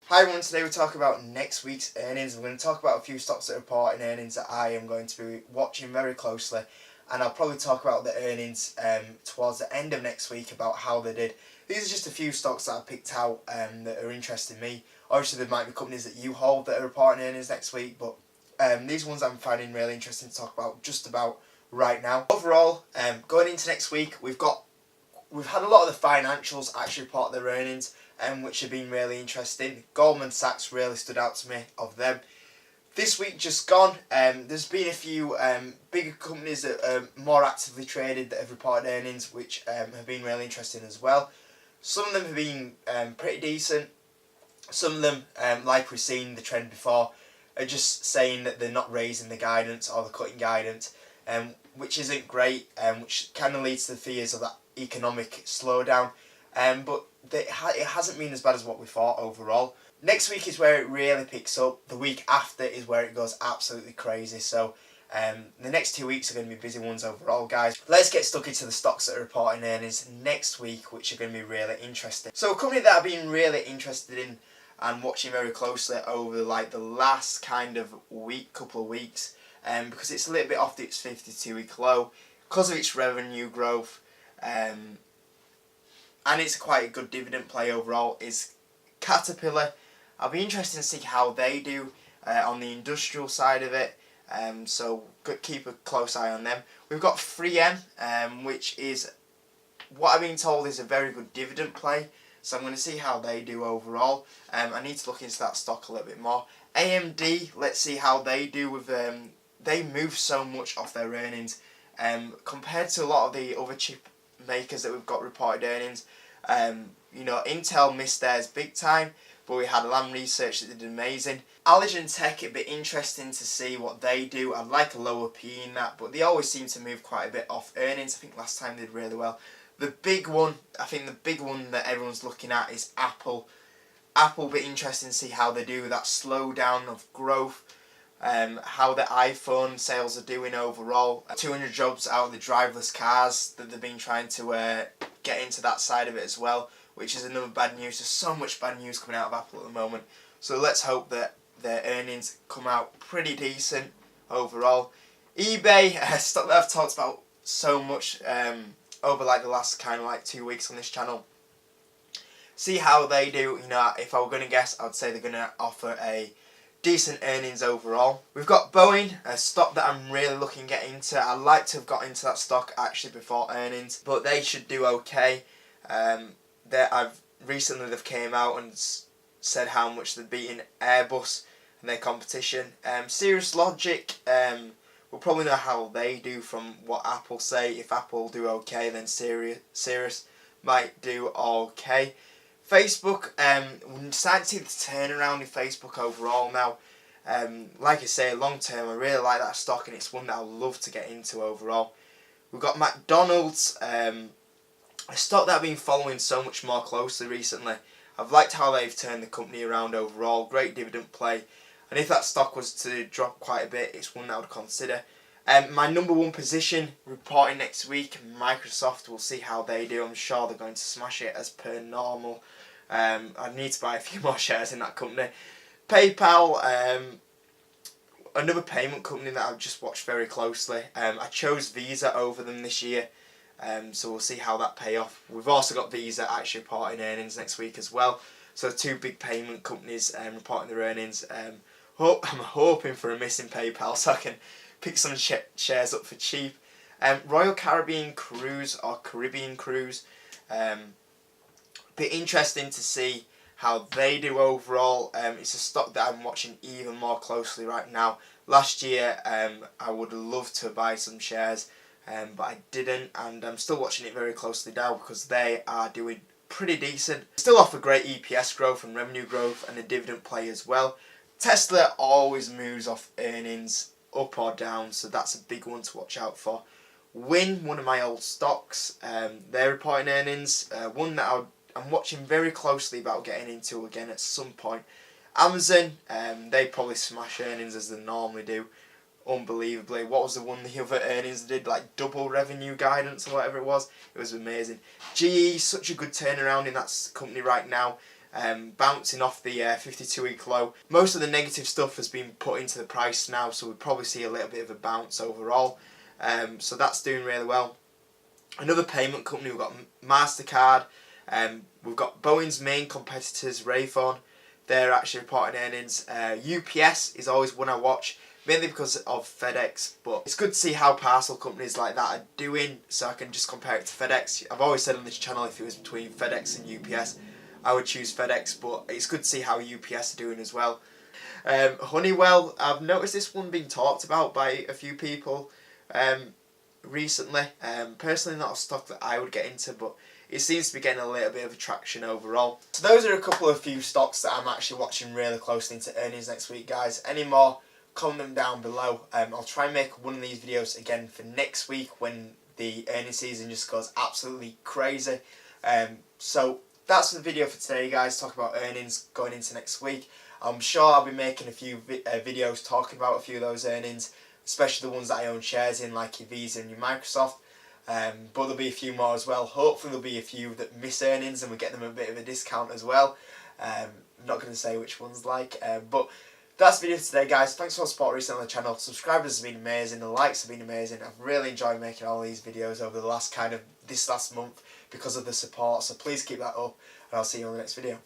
Hi everyone, today we're talking about next week's earnings. We're going to talk about a few stocks that are reporting earnings that I am going to be watching very closely, and I'll probably talk about the earnings towards the end of next week about how they did. These are just a few stocks that I picked out that are interesting me. Obviously there might be companies that you hold that are reporting earnings next week, but these ones I'm finding really interesting to talk about just about right now. Overall, going into next week, we've had a lot of the financials actually report their earnings, which have been really interesting. Goldman Sachs really stood out to me of them. This week just gone, there's been a few bigger companies that are more actively traded that have reported earnings, which have been really interesting as well. Some of them have been pretty decent. Some of them, like we've seen the trend before, are just saying that they're not raising the guidance or they're cutting guidance, which isn't great, which kind of leads to the fears of that economic slowdown. But it hasn't been as bad as what we thought overall. Next week is where it really picks up. The week after is where it goes absolutely crazy. So the next 2 weeks are going to be busy ones overall, guys. Let's get stuck into the stocks that are reporting earnings next week, which are going to be really interesting. So a company that I've been really interested in and watching very closely over like the last kind of couple of weeks, because it's a little bit off its 52-week low because of its revenue growth, and it's quite a good dividend play overall, is Caterpillar. I'll be interested to see how they do on the industrial side of it, so keep a close eye on them. We've got 3M, which is what I've been told is a very good dividend play, so I'm going to see how they do overall. I need to look into that stock a little bit more. AMD, let's see how they do with they move so much off their earnings compared to a lot of the other chip makers that we've got reported earnings. Intel missed theirs big time, but we had Lam Research that did amazing. Allergen Tech, it'd be interesting to see what they do. I'd like a lower P in that, but they always seem to move quite a bit off earnings. I think last time they did really well. The big one that everyone's looking at is Apple. Apple, be interesting to see how they do with that slowdown of growth. How the iPhone sales are doing overall. 200 jobs out of the driverless cars that they've been trying to get into that side of it as well, which is another bad news. There's so much bad news coming out of Apple at the moment. So let's hope that their earnings come out pretty decent overall. eBay, a stock that I've talked about so much over like the last kind of like 2 weeks on this channel. See how they do. If I were going to guess, I'd say they're going to offer a decent earnings overall. We've got Boeing, a stock that I'm really looking to get into. I'd like to have got into that stock actually before earnings, but they should do okay. Recently they've came out and said how much they're beating Airbus and their competition. Cirrus Logic, we'll probably know how they do from what Apple say. If Apple do okay, then Cirrus might do okay. Facebook, we're starting to see the turnaround in Facebook overall now. Like I say, long term, I really like that stock, and it's one that I love to get into overall. We've got McDonald's, a stock that I've been following so much more closely recently. I've liked how they've turned the company around overall. Great dividend play, and if that stock was to drop quite a bit, it's one that I would consider. My number one position reporting next week, Microsoft. We'll see how they do. I'm sure they're going to smash it as per normal. I need to buy a few more shares in that company. PayPal, another payment company that I've just watched very closely. I chose Visa over them this year, so we'll see how that pay off. We've also got Visa actually reporting earnings next week as well. So two big payment companies reporting their earnings. I'm hoping for a miss in PayPal so I can pick some shares up for cheap. Royal Caribbean Cruise or Caribbean Cruise. Be interesting to see how they do overall. It's a stock that I'm watching even more closely right now. Last year I would have loved to buy some shares, but I didn't, and I'm still watching it very closely now because they are doing pretty decent. Still offer great EPS growth and revenue growth and a dividend play as well. Tesla always moves off earnings up or down, so that's a big one to watch out for. Win, one of my old stocks, they're reporting earnings, one that I'm watching very closely about getting into again at some point. Amazon, they probably smash earnings as they normally do, unbelievably. What was the one the other earnings did, like double revenue guidance or whatever it was? It was amazing. GE, such a good turnaround in that company right now. bouncing off the 52-week low. Most of the negative stuff has been put into the price now, so we'll probably see a little bit of a bounce overall. So that's doing really well. Another payment company, we've got MasterCard. We've got Boeing's main competitors, Raytheon. They're actually reporting earnings. UPS is always one I watch, mainly because of FedEx, but it's good to see how parcel companies like that are doing, so I can just compare it to FedEx. I've always said on this channel, if it was between FedEx and UPS, I would choose FedEx, but it's good to see how UPS are doing as well. Honeywell, I've noticed this one being talked about by a few people recently. Personally, not a stock that I would get into, but it seems to be getting a little bit of attraction overall. So those are a few stocks that I'm actually watching really closely into earnings next week, guys. Any more, comment them down below. I'll try and make one of these videos again for next week when the earnings season just goes absolutely crazy. So that's the video for today, guys. Talk about earnings going into next week. I'm sure I'll be making a few videos talking about a few of those earnings, especially the ones that I own shares in, like your Visa and your Microsoft. But there'll be a few more as well. Hopefully there'll be a few that miss earnings and we get them a bit of a discount as well. I'm not going to say which ones like, but that's the video today, guys. Thanks for the support recently on the channel. Subscribers have been amazing, the likes have been amazing. I've really enjoyed making all these videos over the last this last month because of the support, so please keep that up and I'll see you on the next video.